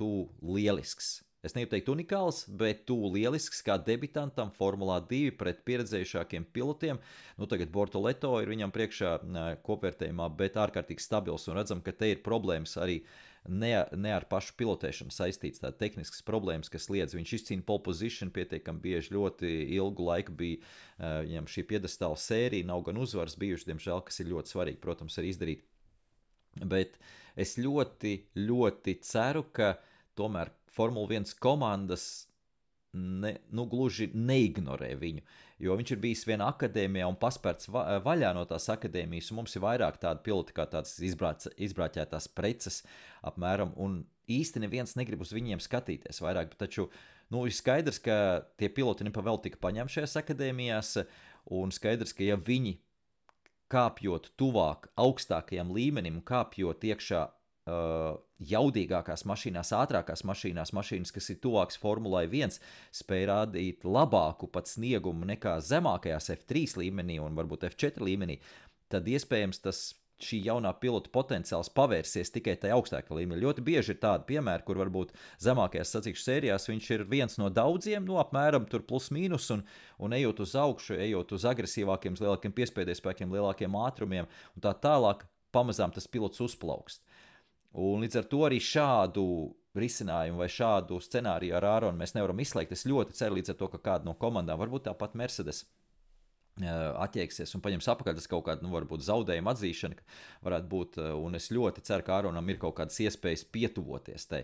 lielisks. Es negribu teikt unikāls, bet lielisks kā debitantam Formulā 2 pret pieredzējušākiem pilotiem. Tagad Bortoleto ir viņam priekšā kopvērtējumā, bet ārkārtīgi stabils, un redzam, ka te ir problēmas arī ne ar pašu pilotēšanu saistīts, tāda tehniskas problēmas, kas liedz. Viņš izcīna pole position pietiekami bieži, ļoti ilgu laiku bija viņam šī piedestāla sērija, nav gan uzvaras bijuši, diemžēl, kas ir ļoti svarīgi, protams, arī izdarīt. Bet es ļoti, ļoti ceru, ka tomēr Formula 1 komandas gluži neignorē viņu, jo viņš ir bijis vienā akadēmijā un paspērts vaļā no tās akadēmijas, un mums ir vairāk tādi piloti kā tādas izbrāķētās preces apmēram, un īsti neviens negrib uz viņiem skatīties vairāk, taču ir skaidrs, ka tie piloti nepavēl tika paņemti šajās akadēmijās, un skaidrs, ka ja viņi kāpjot tuvāk augstākajam līmenim un kāpjot iekšā jaudīgākās mašīnās, ātrākās mašīnas, kas ir tuvāks Formulai 1, spēj rādīt labāku pat sniegumu nekā zemākajās F3 līmenī un varbūt F4 līmenī, tad iespējams šī jaunā pilota potenciāls pavērsies tikai tajā augstākā līmenī. Ļoti bieži ir tādi piemēri, kur varbūt zemākajās sacīkšu sērijās viņš ir viens no daudziem, apmēram tur plus mīnus, un ejot uz augšu, ejot uz agresīvākiem, lielākiem piespēdēspēkiem, lielākiem ātrumiem un tā tālāk, pamazām tas pilots uzplaukst. Un līdz ar to arī šādu risinājumu vai šādu scenāriju ar Āronu mēs nevaram izslēgt. Es ļoti ceru līdz ar to, ka kāda no komandām, varbūt tāpat Mercedes, atķēksies un paņems apakaļ, tas kaut kāda, varbūt zaudējuma atzīšana varētu būt, un es ļoti ceru, ka Āronam ir kaut kādas iespējas pietuvoties tai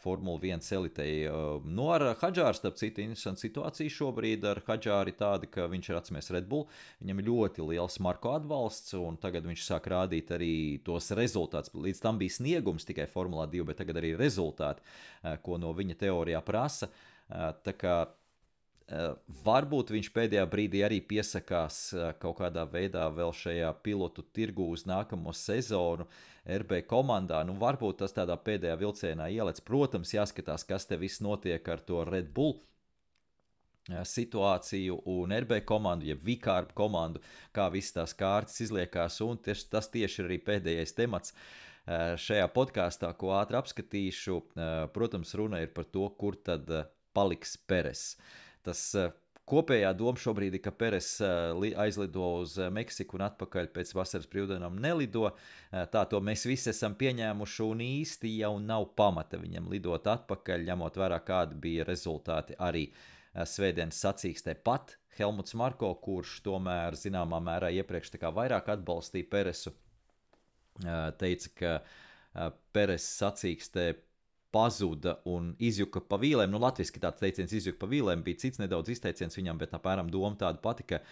Formula 1 elitei. Ar Hadžāru, starp citu, interesanta situācija šobrīd ar Hadžāru tāda, ka viņš ir atceries Red Bull, viņam ir ļoti liels marko atbalsts, un tagad viņš sāk rādīt arī tos rezultātus. Līdz tam bija sniegums tikai Formulā 2, bet tagad arī rezultāti, ko no viņa teorijā prasa. Tā kā varbūt viņš pēdējā brīdī arī piesakās kaut kādā veidā vēl šajā pilotu tirgu uz nākamo sezonu RB komandā. Varbūt tas tādā pēdējā vilcienā ielec. Protams, jāskatās, kas te viss notiek ar to Red Bull situāciju un RB komandu, jeb Vikārbu komandu, kā visas tās kārtas izliekās, un tas tieši ir arī pēdējais temats šajā podkāstā, ko ātri apskatīšu. Protams, runa ir par to, kur tad paliks Peres. Tas kopējā doma šobrīd ir, ka Peres aizlido uz Meksiku un atpakaļ pēc vasaras brīvdienām nelido. Tā to mēs visi esam pieņēmuši un īsti jau nav pamata viņam lidot atpakaļ, ņemot vērā, kādi bija rezultāti arī svētdienas sacīkstē. Pat Helmuts Marko, kurš tomēr zināmā mērā iepriekš tā kā vairāk atbalstīja Peresu, teica, ka Peres sacīkstē pazuda un izjuka pa vīlēm. Latviski tāds teiciens izjuka pa vīlēm, bija cits nedaudz izteiciens viņam, bet apmēram doma tāda pati, ka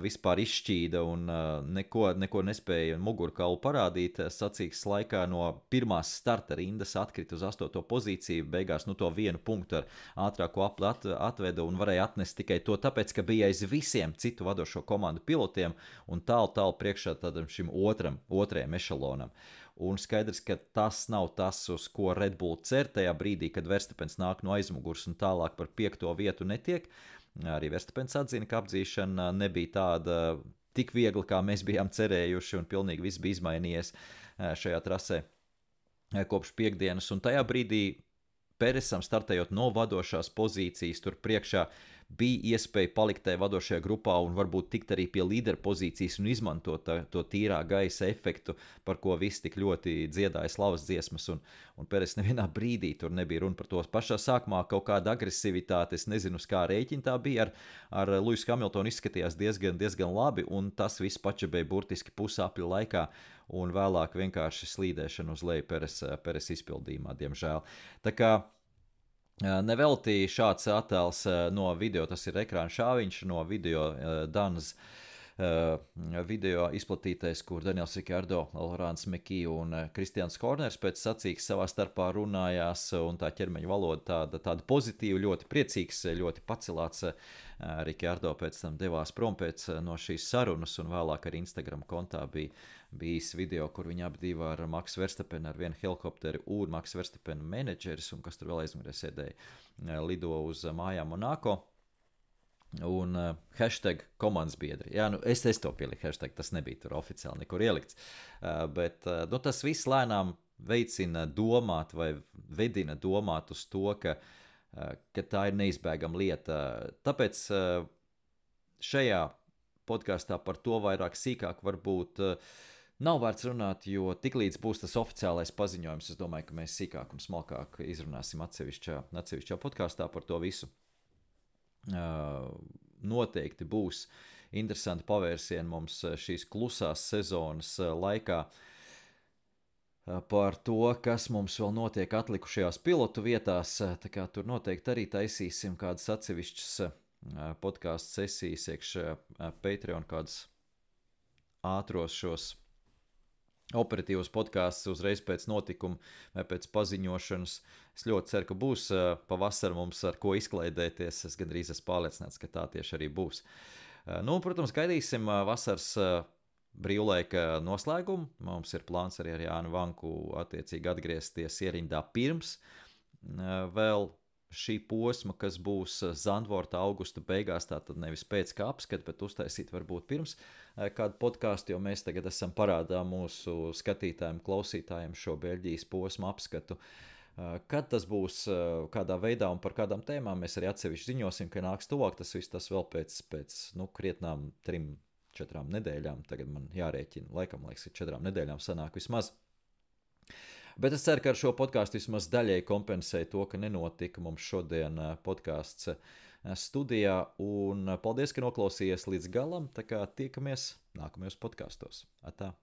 vispār izšķīda un neko nespēja mugurkaulu parādīt. Sacīkstes laikā no pirmās starta rindas atkrita uz 8. pozīciju, beigās to 1 punktu ar ātrāko atveda un varēja atnest tikai to tāpēc, ka bija aiz visiem citu vadošo komandu pilotiem un tālu priekšā tādam šim otrajam ešalonam. Un skaidrs, ka tas nav tas, uz ko Red Bull cer tajā brīdī, kad Verstappens nāk no aizmugurs un tālāk par 5. vietu netiek. Arī Verstappens atzina, ka apdzīšana nebija tāda tik viegla, kā mēs bijām cerējuši, un pilnīgi viss bija izmainījies šajā trasē kopš piekdienas. Un tajā brīdī Peresam startējot no vadošās pozīcijas tur priekšā bija iespēja palikt tajā vadošajā grupā un varbūt tikt arī pie līdera pozīcijas un izmantot to tīrā gaisa efektu, par ko visi tik ļoti dziedāja slavas dziesmas, un Peres nevienā brīdī tur nebija runa par to. Pašā sākumā kaut kāda agresivitāte, es nezinu, uz kā rēķina tā bija, ar Lewisu Hamiltonu izskatījās diezgan labi, un tas viss pačabēja burtiski pusapļa laikā, un vēlāk vienkārši slīdēšana uz leju Peres izpildījumā, diemžēl. Tā kā nevelti šāds attēls no video, tas ir ekrāna šāviņš no video Danas video izplatītais, kur Daniels Ricciardo, Laurens Mekī un Kristians Horners pēc sacīkstes savā starpā runājās, un tā ķermeņa valoda tāda pozitīva, ļoti priecīgs, ļoti pacelāts. Ricciardo pēc tam devās prom no šīs sarunas, un vēlāk arī Instagram kontā bija īsts video, kur viņi abi divi ar Maksu Verstappenu ar vienu helikopteri un Maksu Verstappenu menedžeris, un kas tur vēl aizmugurē sēdēja, lido uz mājām Monako. Un hashtag komandas biedri. Jā, es to pieliku hashtag, tas nebija tur oficiāli nekur ielikts. Bet tas viss lēnām veicina domāt vai vedina domāt uz to, ka tā ir neizbēgama lieta. Tāpēc šajā podkāstā par to vairāk sīkāk varbūt nav vērts runāt, jo tiklīdz būs tas oficiālais paziņojums, es domāju, ka mēs sīkāk un smalkāk izrunāsim atsevišķā podkāstā par to visu. Noteikti būs interesanti pavērsieni mums šīs klusās sezonas laikā par to, kas mums vēl notiek atlikušajās pilotu vietās. Tā kā tur noteikti arī taisīsim kādas atsevišķas podcastu sesijas iekšā Patreon, kādas ātros šos operatīvos podkāstus uzreiz pēc notikuma vai pēc paziņošanas. Es ļoti ceru, ka būs pavasar mums ar ko izklaidēties. Es gandrīz esmu pārliecināts, ka tā tieši arī būs. Protams, gaidīsim vasaras brīvlaika noslēgumu. Mums ir plāns arī ar Jānu Vanku attiecīgi atgriezties ierindā pirms vēl šī posma, kas būs Zandvorta augusta beigās, tātad nevis pēc kā apskat, bet uztaisīt varbūt pirms kādu podkāstu, jo mēs tagad esam parādā mūsu skatītājiem, klausītājiem šo Beļģijas posmu apskatu. Kad tas būs, kādā veidā un par kādām tēmām, mēs arī atsevišķi ziņosim, ka nāks tuvāk, tas viss tas vēl pēc krietnām 3-4 nedēļām, tagad man jārēķina, laikam liekas, ka 4 nedēļām sanāk vismaz. Bet es ceru, ka ar šo podkāstu vismaz daļēji kompensēja to, ka nenotika mums šodien podkāsts studijā, un paldies, ka noklausījies līdz galam, tā kā tiekamies nākamajos podkāstos. Atā!